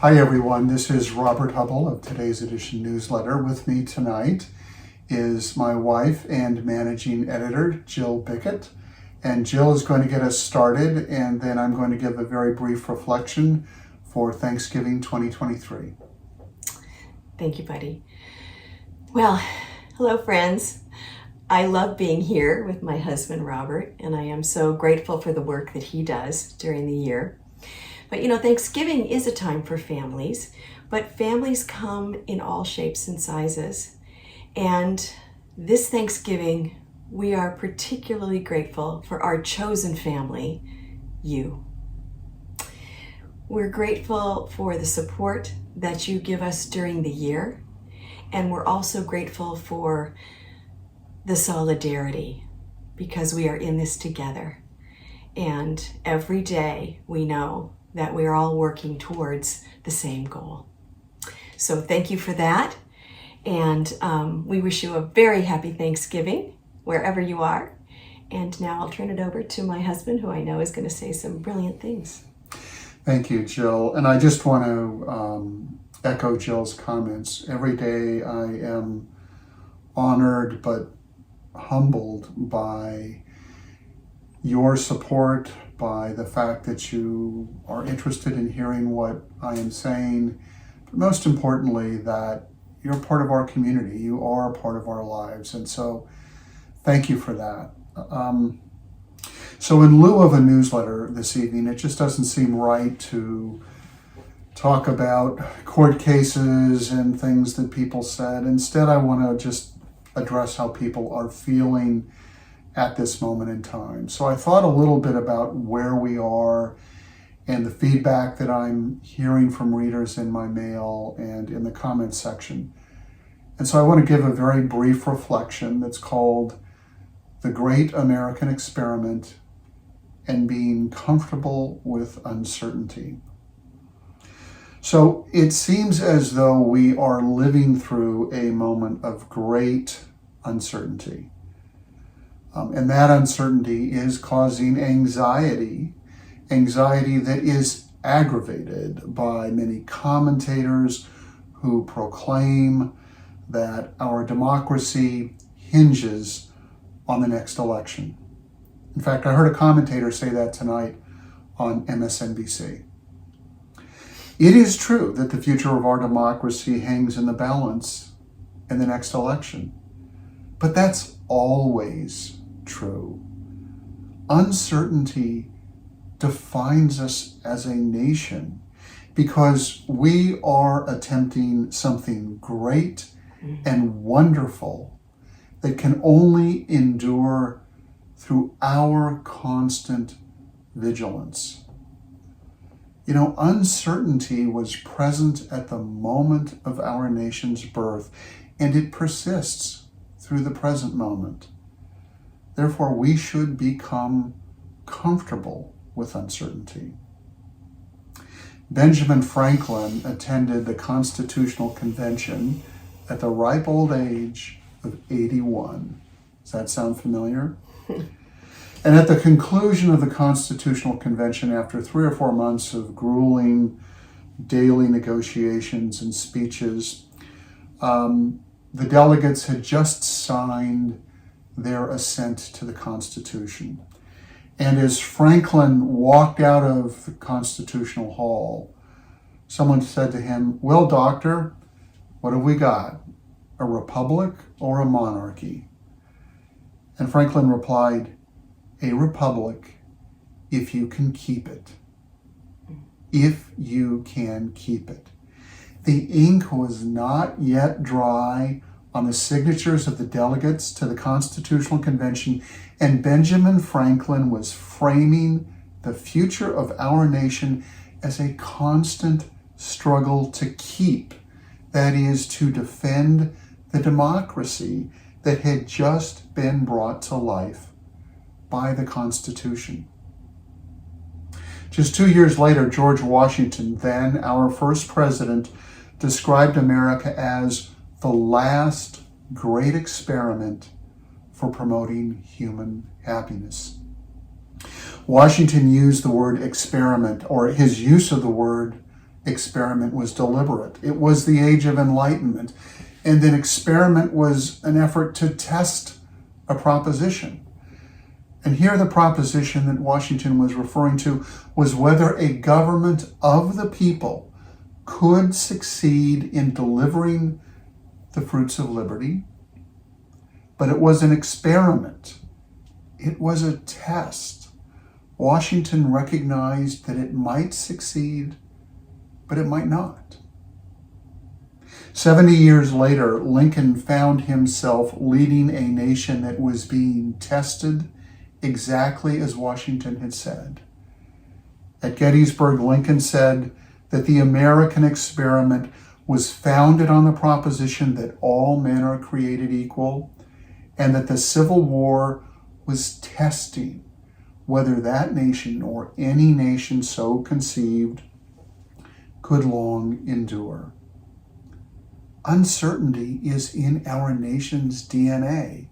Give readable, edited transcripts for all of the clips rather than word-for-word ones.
Hi everyone, this is Robert Hubble of Today's Edition newsletter. With me tonight is my wife and managing editor, Jill Bickett. And Jill is going to get us started, and then I'm going to give a very brief reflection for Thanksgiving 2023. Thank you, buddy. Well, hello friends. I love being here with my husband, Robert, and I am so grateful for the work that he does during the year. But Thanksgiving is a time for families, but families come in all shapes and sizes. And this Thanksgiving, we are particularly grateful for our chosen family, you. We're grateful for the support that you give us during the year, and we're also grateful for the solidarity because we are in this together. And every day we know that we're all working towards the same goal. So thank you for that. And we wish you a very happy Thanksgiving, wherever you are. And now I'll turn it over to my husband, who I know is going to say some brilliant things. Thank you, Jill. And I just want to echo Jill's comments. Every day I am honored but humbled by your support, by the fact that you are interested in hearing what I am saying, but most importantly, that you're part of our community. You are a part of our lives. And so thank you for that. So in lieu of a newsletter this evening, it just doesn't seem right to talk about court cases and things that people said. Instead, I want to just address how people are feeling at this moment in time. So I thought a little bit about where we are and the feedback that I'm hearing from readers in my mail and in the comments section. And so I want to give a very brief reflection that's called The Great American Experiment and Being Comfortable with Uncertainty. So it seems as though we are living through a moment of great uncertainty. And that uncertainty is causing anxiety that is aggravated by many commentators who proclaim that our democracy hinges on the next election. In fact, I heard a commentator say that tonight on MSNBC. It is true that the future of our democracy hangs in the balance in the next election, but that's always true. Uncertainty defines us as a nation because we are attempting something great and wonderful that can only endure through our constant vigilance. Uncertainty was present at the moment of our nation's birth, and it persists through the present moment. Therefore, we should become comfortable with uncertainty. Benjamin Franklin attended the Constitutional Convention at the ripe old age of 81. Does that sound familiar? And at the conclusion of the Constitutional Convention, after 3 or 4 months of grueling daily negotiations and speeches, the delegates had just signed their assent to the Constitution. And as Franklin walked out of the Constitutional Hall, someone said to him, "Well, doctor, what have we got? A republic or a monarchy?" And Franklin replied, "A republic if you can keep it. If you can keep it." The ink was not yet dry on the signatures of the delegates to the Constitutional Convention, and Benjamin Franklin was framing the future of our nation as a constant struggle to keep, that is, to defend the democracy that had just been brought to life by the Constitution. Just 2 years later, George Washington, then our first president, described America as the last great experiment for promoting human happiness. Washington used the word experiment, or his use of the word experiment was deliberate. It was the age of enlightenment. And then experiment was an effort to test a proposition. And here the proposition that Washington was referring to was whether a government of the people could succeed in delivering the fruits of liberty. But it was an experiment. It was a test. Washington recognized that it might succeed, but it might not. 70 years later, Lincoln found himself leading a nation that was being tested exactly as Washington had said. At Gettysburg, Lincoln said that the American experiment was founded on the proposition that all men are created equal, and that the Civil War was testing whether that nation or any nation so conceived could long endure. Uncertainty is in our nation's DNA.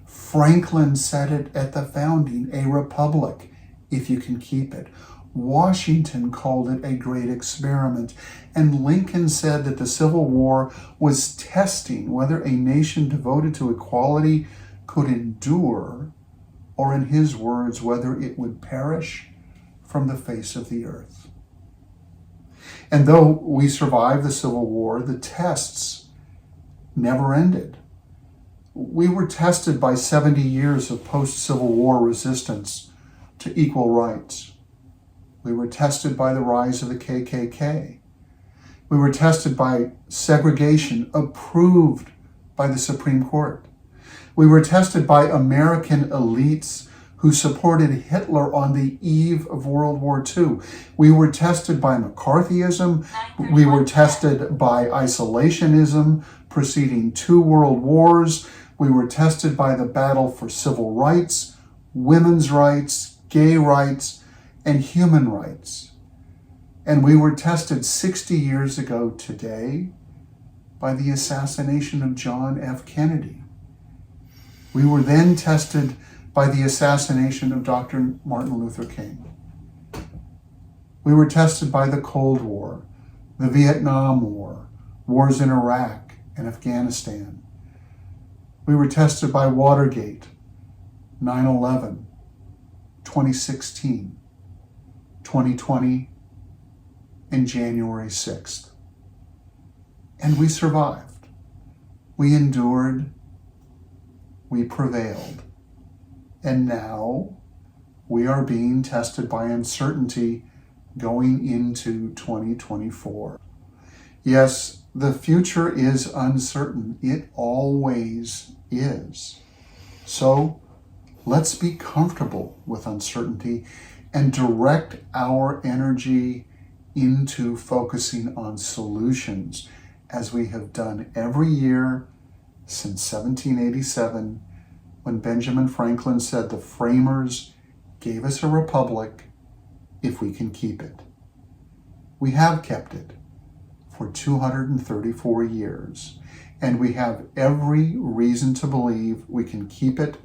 Franklin said it at the founding, a republic, if you can keep it. Washington called it a great experiment. And Lincoln said that the Civil War was testing whether a nation devoted to equality could endure, or in his words, whether it would perish from the face of the earth. And though we survived the Civil War, the tests never ended. We were tested by 70 years of post-Civil War resistance to equal rights. We were tested by the rise of the KKK. We were tested by segregation approved by the Supreme Court. We were tested by American elites who supported Hitler on the eve of World War II. We were tested by McCarthyism. We were tested by isolationism preceding 2 world wars. We were tested by the battle for civil rights, women's rights, gay rights, and human rights. And we were tested 60 years ago today by the assassination of John F. Kennedy. We were then tested by the assassination of Dr. Martin Luther King. We were tested by the Cold War, the Vietnam War, wars in Iraq and Afghanistan. We were tested by Watergate, 9/11, 2016, 2020, and January 6th. And we survived. We endured. We prevailed. And now we are being tested by uncertainty going into 2024. Yes, the future is uncertain. It always is. So let's be comfortable with uncertainty and direct our energy into focusing on solutions, as we have done every year since 1787, when Benjamin Franklin said the framers gave us a republic if we can keep it. We have kept it for 234 years, and we have every reason to believe we can keep it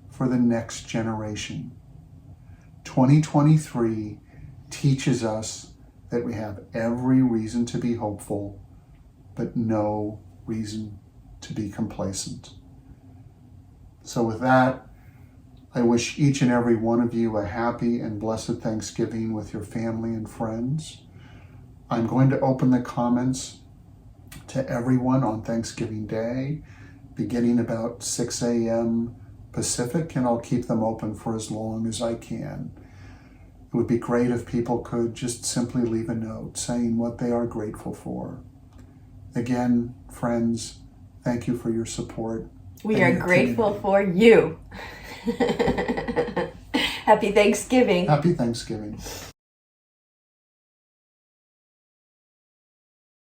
for the next generation. 2023 teaches us that we have every reason to be hopeful, but no reason to be complacent. So with that, I wish each and every one of you a happy and blessed Thanksgiving with your family and friends. I'm going to open the comments to everyone on Thanksgiving Day, beginning about 6 a.m. Pacific, and I'll keep them open for as long as I can. It would be great if people could just simply leave a note saying what they are grateful for. Again, friends, thank you for your support. We are grateful for you. Happy Thanksgiving. Happy Thanksgiving.